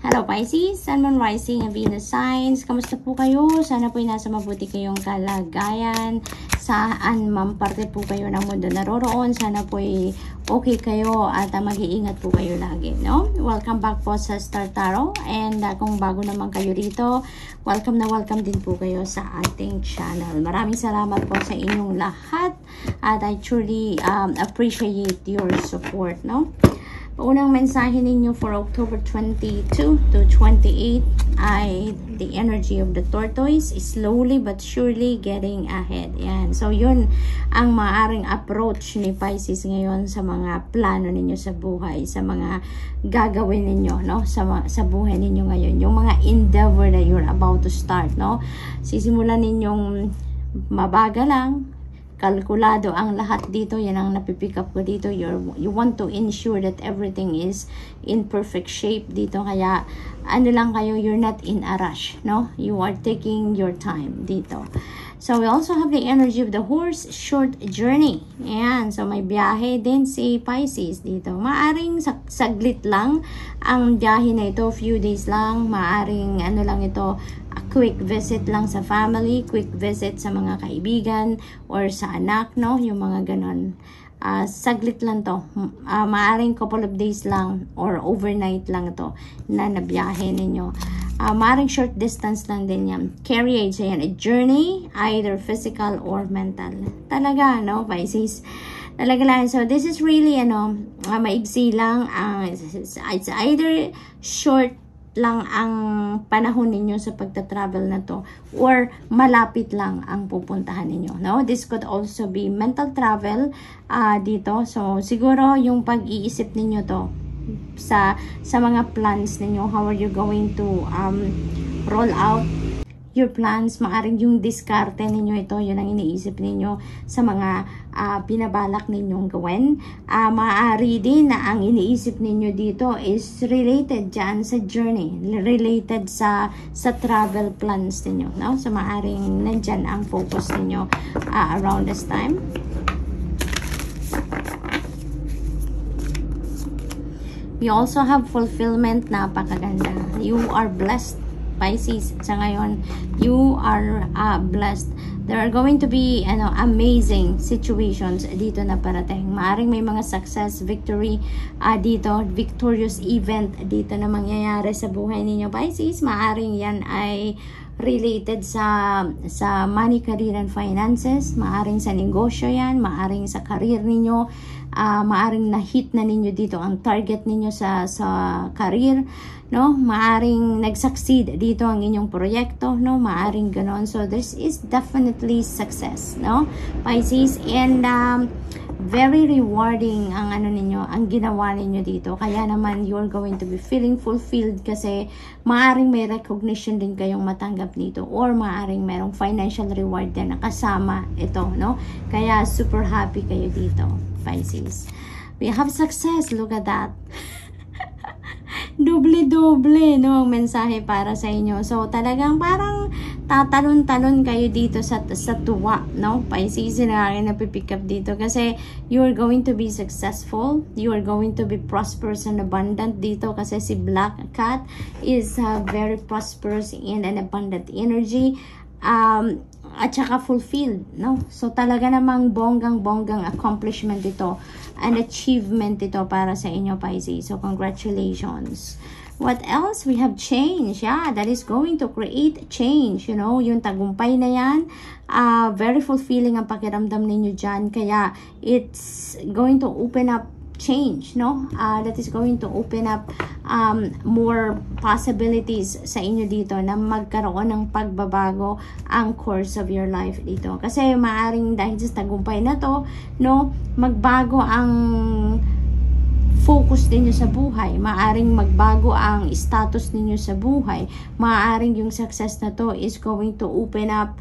Hello Pisces, Sun, Moon, Rising, and Venus signs. Kamusta po kayo? Sana po nasa mabuti kayong kalagayan. Saan man parte po kayo ng mundo naroroon. Sana po okay kayo at mag-iingat po kayo lagi, no? Welcome back po sa Star Tarot. And kung bago naman kayo rito, welcome na welcome din po kayo sa ating channel. Maraming salamat po sa inyong lahat. At I truly appreciate your support, no? Unang mensahe ninyo for October 22 to 28 ay the energy of the tortoise is slowly but surely getting ahead. Yan. So, yun ang maaring approach ni Pisces ngayon sa mga plano ninyo sa buhay, sa mga gagawin ninyo, no? Sa buhay ninyo ngayon. Yung mga endeavor that you're about to start, no? Sisimulan ninyong mabaga lang, kalkulado ang lahat dito. Yan ang napipick up ko dito. You want to ensure that everything is in perfect shape dito. Kaya ano lang kayo, you're not in a rush, no? You are taking your time dito. So we also have the energy of the horse, short journey. Ayan. So may biyahe din si Pisces dito. Maaring saglit lang ang biyahe na ito, few days lang. Maaring ano lang ito, a quick visit lang sa family, quick visit sa mga kaibigan or sa anak, no? Yung mga ganon. Saglit lang to. Maaring couple of days lang or overnight lang to na nabiyahe ninyo. Maaring short distance lang din yan. Carriage, ayan, a journey, either physical or mental. Talaga, no, Pisces? Talaga lang. So, this is really, maigsi lang. It's either short lang ang panahon ninyo sa pagta-travel na to or malapit lang ang pupuntahan ninyo, no? This could also be mental travel dito. So, siguro yung pag-iisip ninyo to sa mga plans ninyo, how are you going to roll out your plans. Maaring yung diskarte ninyo ito, yun ang iniisip ninyo sa mga pinabalak ninyong gawin. Maaari din na ang iniisip ninyo dito is related dyan sa journey, related sa travel plans ninyo, no? So maaring nandyan ang focus ninyo around this time. We also have fulfillment. Napakaganda. You are blessed, Pisces. Sa ngayon, you are blessed. There are going to be amazing situations dito na parating. Maaring may mga success, victory dito, victorious event dito na mangyayari sa buhay ninyo, Pisces. Maaring yan ay related sa money, career, and finances. Maaring sa negosyo yan, maaring sa career ninyo. Maaring na-hit na ninyo dito ang target ninyo sa career, no? Maaring nag-succeed dito ang inyong proyekto, no? Maaring ganon. So, this is definitely success, no? Pisces, and very rewarding ang ninyo, ang ginawa ninyo dito. Kaya naman, you're going to be feeling fulfilled kasi maaring may recognition din kayong matanggap nito or maaring merong financial reward din na kasama ito, no? Kaya super happy kayo dito, Pisces. We have success. Look at that. Doble-doble, no, ang mensahe para sa inyo. So, talagang parang tatalon-talon kayo dito sa tuwa, no? Pisces, na napipick up dito kasi you are going to be successful. You are going to be prosperous and abundant dito kasi si Black Cat is very prosperous in an abundant energy. At saka fulfilled, no? So, talaga namang bonggang-bonggang accomplishment ito. An achievement ito para sa inyo, Pisces. So, congratulations. What else? We have change. Yeah, that is going to create change. You know, yung tagumpay na yan, very fulfilling ang pakiramdam ninyo dyan. Kaya, it's going to open up change, no? That is going to open up more possibilities sa inyo dito na magkaroon ng pagbabago ang course of your life dito. Kasi maaring dahil sa tagumpay na to, no, magbago ang focus ninyo sa buhay. Maaring magbago ang status ninyo sa buhay. Maaring yung success na to is going to open up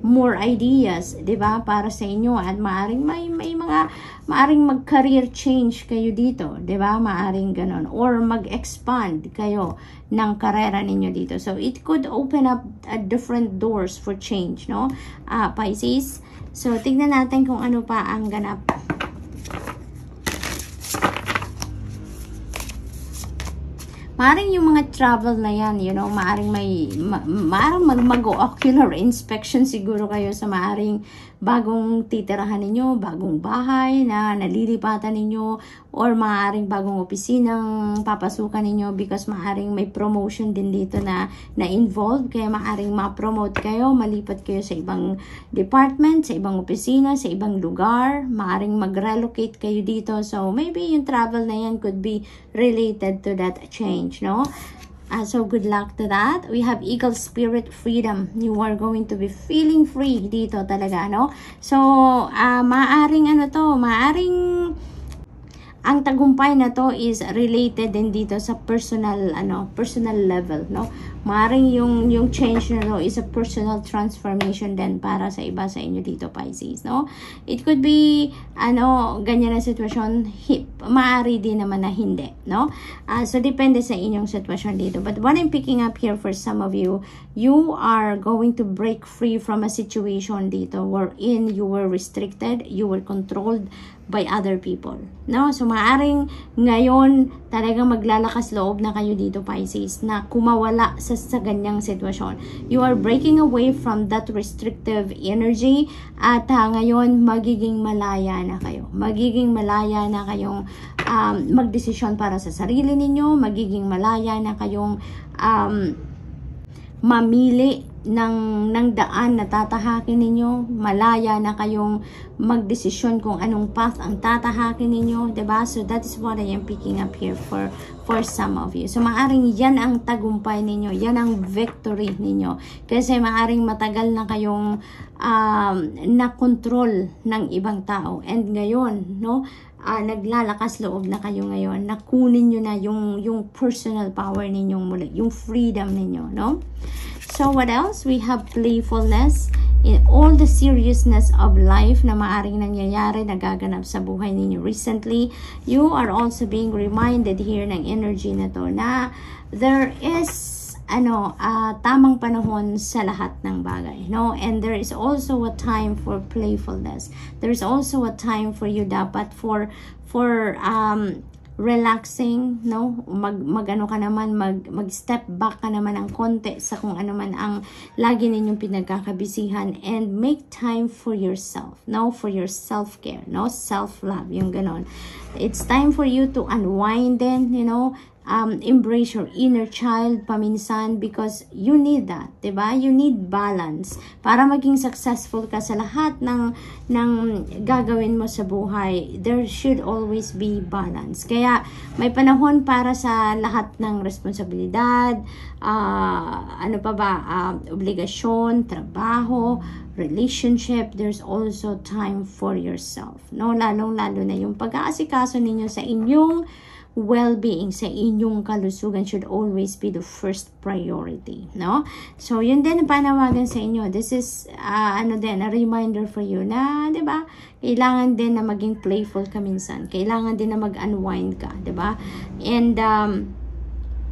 more ideas, 'di ba, para sa inyo, at maaring may mga maaring mag-career change kayo dito, 'di ba? Maaring ganon or mag-expand kayo ng karera ninyo dito. So it could open up different doors for change, no? Pisces. So tingnan natin kung ano pa ang ganap. Maaring yung mga travel na yan, you know, maaring mag-ocular inspection siguro kayo sa maaring bagong titirahan ninyo, bagong bahay na nalilipatan ninyo, or maaring bagong opisinang papasukan ninyo, because maaring may promotion din dito na involved, kaya maaring ma-promote kayo, malipat kayo sa ibang department, sa ibang opisina, sa ibang lugar, maaring mag-relocate kayo dito. So maybe yung travel na yan could be related to that change, no? So good luck to that. We have Eagle Spirit Freedom. You are going to be feeling free dito talaga, no? So maaring ang tagumpay na to is related din dito sa personal level, no? Maaring yung change na to is a personal transformation din para sa iba sa inyo dito, Pisces, no? It could be ganyan na sitwasyon, maaari din naman na hindi, no? So depende sa inyong sitwasyon dito. But what I'm picking up here for some of you, you are going to break free from a situation dito wherein you were restricted, you were controlled by other people, no? So maaring ngayon talagang maglalakas loob na kayo dito, Pisces, na kumawala sa ganyang sitwasyon. You are breaking away from that restrictive energy, at ngayon magiging malaya na kayo. Magiging malaya na kayong magdesisyon para sa sarili ninyo, magiging malaya na kayong mamili ng daan na tatahakin ninyo, malaya na kayong magdesisyon kung anong path ang tatahakin ninyo, diba? So that is what I am picking up here for some of you. So maaring yan ang tagumpay ninyo, yan ang victory ninyo, kasi maaring matagal na kayong na-control ng ibang tao, and ngayon, no, naglalakas loob na kayo ngayon, nakunin nyo na yung personal power ninyong muli, yung freedom ninyo, no? So what else? We have playfulness in all the seriousness of life na maaring nangyayari, nagaganap sa buhay ninyo recently. You are also being reminded here ng energy na to na there is tamang panahon sa lahat ng bagay, no? And there is also a time for playfulness. There is also a time for you dapat for relaxing, no? Mag step back ka naman ng konti sa kung ano man ang lagi ninyong pinagkakabisihan, and make time for yourself, no? For your self-care, no? Self-love, yung ganon. It's time for you to unwind then, you know, embrace your inner child paminsan, because you need that, diba? You need balance para maging successful ka sa lahat ng gagawin mo sa buhay. There should always be balance. Kaya may panahon para sa lahat ng responsibilidad, obligasyon, trabaho, relationship. There's also time for yourself, no? Lalong-lalo na yung pag-aasikaso ninyo sa inyong well-being, sa inyong kalusugan should always be the first priority, no? So yun din ang panawagan sa inyo. This is a reminder for you na, 'di ba? Kailangan din na maging playful ka minsan. Kailangan din na mag-unwind ka, 'di ba? And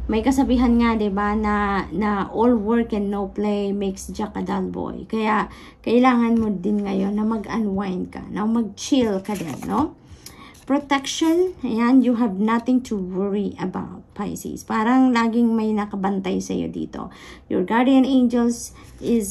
may kasabihan nga, 'di ba, na all work and no play makes Jack a dull boy. Kaya kailangan mo din ngayon na mag-unwind ka, na mag-chill ka din, no? Protection, ayan, you have nothing to worry about, Pisces. Parang laging may nakabantay sa iyo dito. Your guardian angels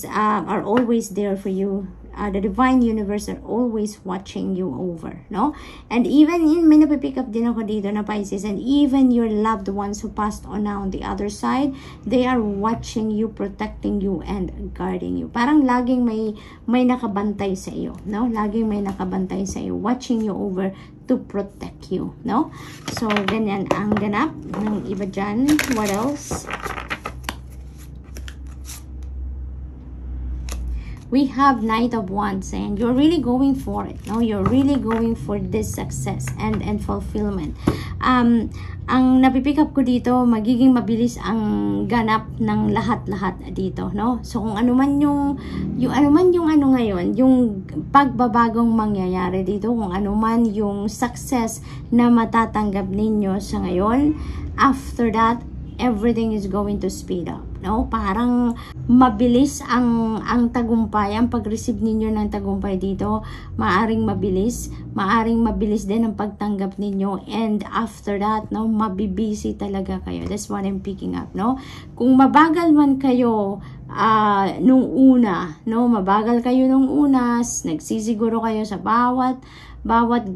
are always there for you. The divine universe are always watching you over, no? And even may napipick up din ako dito na, Pisces, and even your loved ones who passed on now on the other side, they are watching you, protecting you, and guarding you. Parang laging may nakabantay sa iyo, no? Laging may nakabantay sa iyo, watching you over to protect you, no? So, ganyan ang ganap ng iba dyan. What else? We have Knight of Wands, and you're really going for it, no? You're really going for this success and fulfillment. Ang napipick up ko dito, magiging mabilis ang ganap ng lahat-lahat dito, no? So kung ano man yung ngayon, yung pagbabagong mangyayari dito, kung ano man yung success na matatanggap ninyo sa ngayon, after that, everything is going to speed up, no? Parang mabilis ang tagumpay, ang pag-receive ninyo ng tagumpay dito, maaring mabilis din ang pagtanggap ninyo, and after that, no, mabibisi talaga kayo. That's what I'm picking up, no? Kung mabagal man kayo nung una, no, mabagal kayo nung una, nagsisiguro kayo sa bawat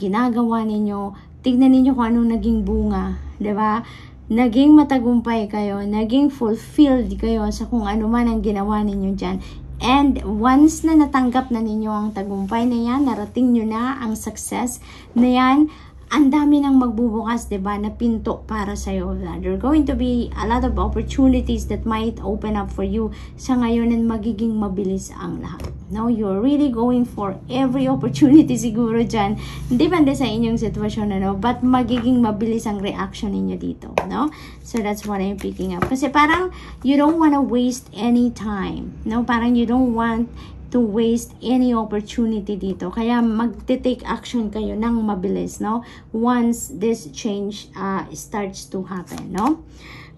ginagawa ninyo, tignan ninyo kung anong naging bunga, 'di ba? Naging matagumpay kayo, naging fulfilled kayo sa kung ano man ang ginawa ninyo dyan. And once na natanggap na ninyo ang tagumpay na yan, narating nyo na ang success na yan, ang dami nang magbubukas, diba, na pinto para sa'yo. There are going to be a lot of opportunities that might open up for you sa ngayon, and magiging mabilis ang lahat. No, you're really going for every opportunity siguro dyan. Depende sa inyong sitwasyon, ano, but magiging mabilis ang reaction ninyo dito, no? So that's what I'm picking up. Kasi parang you don't wanna waste any time, no? Parang you don't want to waste any opportunity dito. Kaya magte-take action kayo ng mabilis, no? Once this change starts to happen, no?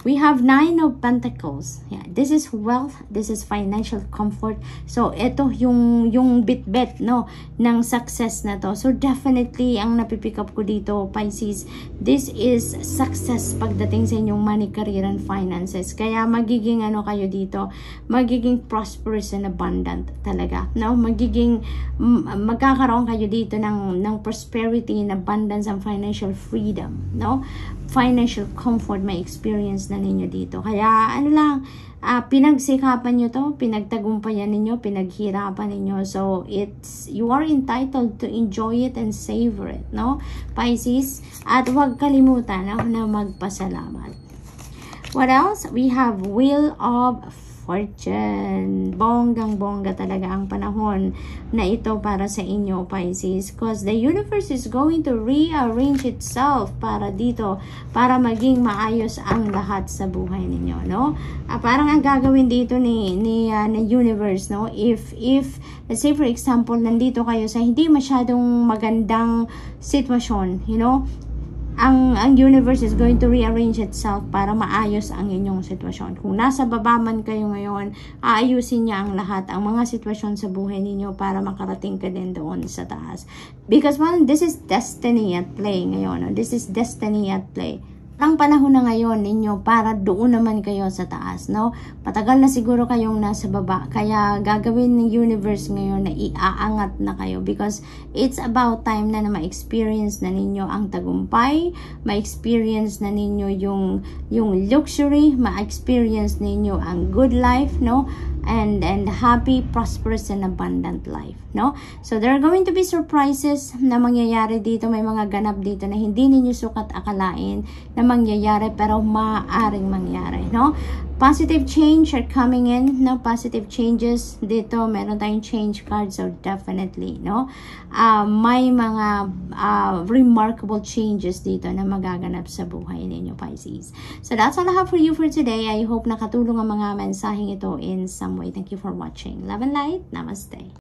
We have 9 of Pentacles. Yeah, this is wealth, this is financial comfort. So ito yung bit-bit, no, ng success na to. So definitely ang napipick up ko dito, Pisces, this is success pagdating sa inyong money, career, and finances. Kaya magiging ano kayo dito, magiging prosperous and abundant talaga, no? Magkakaroon kayo dito ng prosperity and abundance and financial freedom, no? Financial comfort may experience na ninyo dito. Kaya ano lang, pinagsikapan nyo to, pinagtagumpayan ninyo, pinaghirapan ninyo. So you are entitled to enjoy it and savor it, no, Pisces? At huwag kalimutan, no, na magpasalamat. What else? We have Wheel of Fortune. Bonggang-bongga talaga ang panahon na ito para sa inyo, Pisces, because the universe is going to rearrange itself para dito, para maging maayos ang lahat sa buhay ninyo, no? Parang ang gagawin dito ni universe, no, if let's say for example, nandito kayo sa hindi masyadong magandang sitwasyon, you know, ang universe is going to rearrange itself para maayos ang inyong sitwasyon. Kung nasa baba man kayo ngayon, aayusin niya ang lahat, ang mga sitwasyon sa buhay ninyo para makarating ka din doon sa taas. Because, well, this is destiny at play ngayon. This is destiny at play. Ang panahon na ngayon ninyo para doon naman kayo sa taas, no? Patagal na siguro kayong nasa baba, kaya gagawin ng universe ngayon na iaangat na kayo, because it's about time na ma-experience na ninyo ang tagumpay, ma-experience na ninyo yung luxury, ma-experience ninyo ang good life, no? And happy, prosperous, and abundant life, no? So there are going to be surprises na mangyayari dito. May mga ganap dito na hindi ninyo sukat akalain na mangyayari, pero maaaring mangyari, no? Positive change are coming in, no? Positive changes dito. Meron tayong change card, so definitely, no? May mga remarkable changes dito na magaganap sa buhay ninyo, Pisces. So that's all I have for you for today. I hope nakatulong ang mga mensaheng ito in some way. Thank you for watching. Love and light. Namaste.